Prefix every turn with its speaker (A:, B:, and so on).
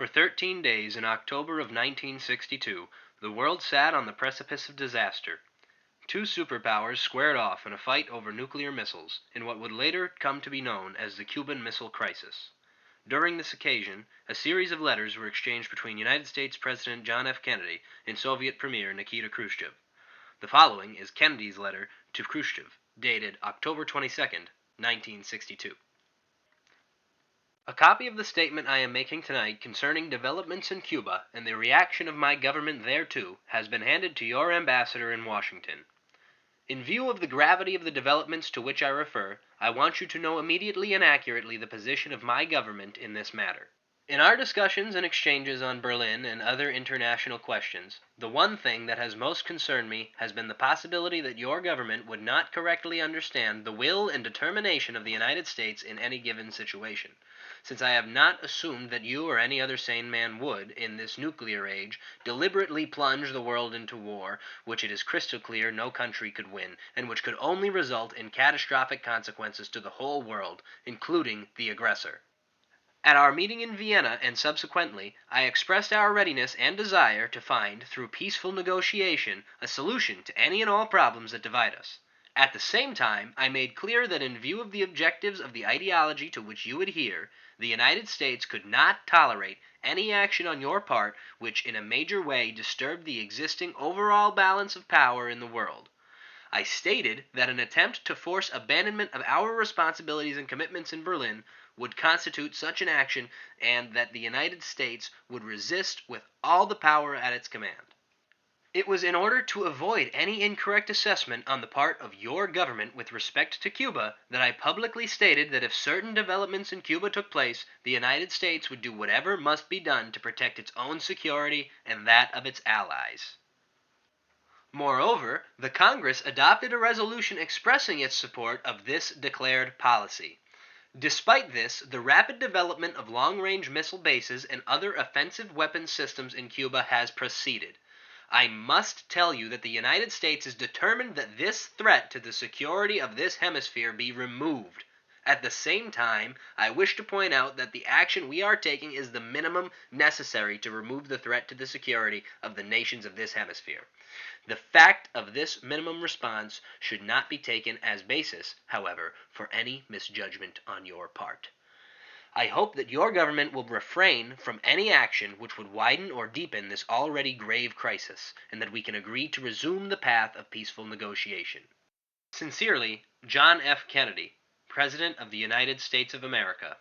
A: For 13 days in October of 1962, the world sat on the precipice of disaster. Two superpowers squared off in a fight over nuclear missiles, in what would later come to be known as the Cuban Missile Crisis. During this occasion, a series of letters were exchanged between United States President John F. Kennedy and Soviet Premier Nikita Khrushchev. The following is Kennedy's letter to Khrushchev, dated October 22, 1962. A copy of the statement I am making tonight concerning developments in Cuba and the reaction of my government thereto has been handed to your ambassador in Washington. In view of the gravity of the developments to which I refer, I want you to know immediately and accurately the position of my government in this matter. In our discussions and exchanges on Berlin and other international questions, the one thing that has most concerned me has been the possibility that your government would not correctly understand the will and determination of the United States in any given situation. Since I have not assumed that you or any other sane man would, in this nuclear age, deliberately plunge the world into war, which it is crystal clear no country could win, and which could only result in catastrophic consequences to the whole world, including the aggressor. At our meeting in Vienna and subsequently, I expressed our readiness and desire to find, through peaceful negotiation, a solution to any and all problems that divide us. At the same time, I made clear that in view of the objectives of the ideology to which you adhere, the United States could not tolerate any action on your part which in a major way disturbed the existing overall balance of power in the world. I stated that an attempt to force abandonment of our responsibilities and commitments in Berlin would constitute such an action and that the United States would resist with all the power at its command. It was in order to avoid any incorrect assessment on the part of your government with respect to Cuba that I publicly stated that if certain developments in Cuba took place, the United States would do whatever must be done to protect its own security and that of its allies. Moreover, the Congress adopted a resolution expressing its support of this declared policy. Despite this, the rapid development of long-range missile bases and other offensive weapons systems in Cuba has proceeded. I must tell you that the United States is determined that this threat to the security of this hemisphere be removed. At the same time, I wish to point out that the action we are taking is the minimum necessary to remove the threat to the security of the nations of this hemisphere. The fact of this minimum response should not be taken as basis, however, for any misjudgment on your part. I hope that your government will refrain from any action which would widen or deepen this already grave crisis, and that we can agree to resume the path of peaceful negotiation. Sincerely, John F. Kennedy, President of the United States of America.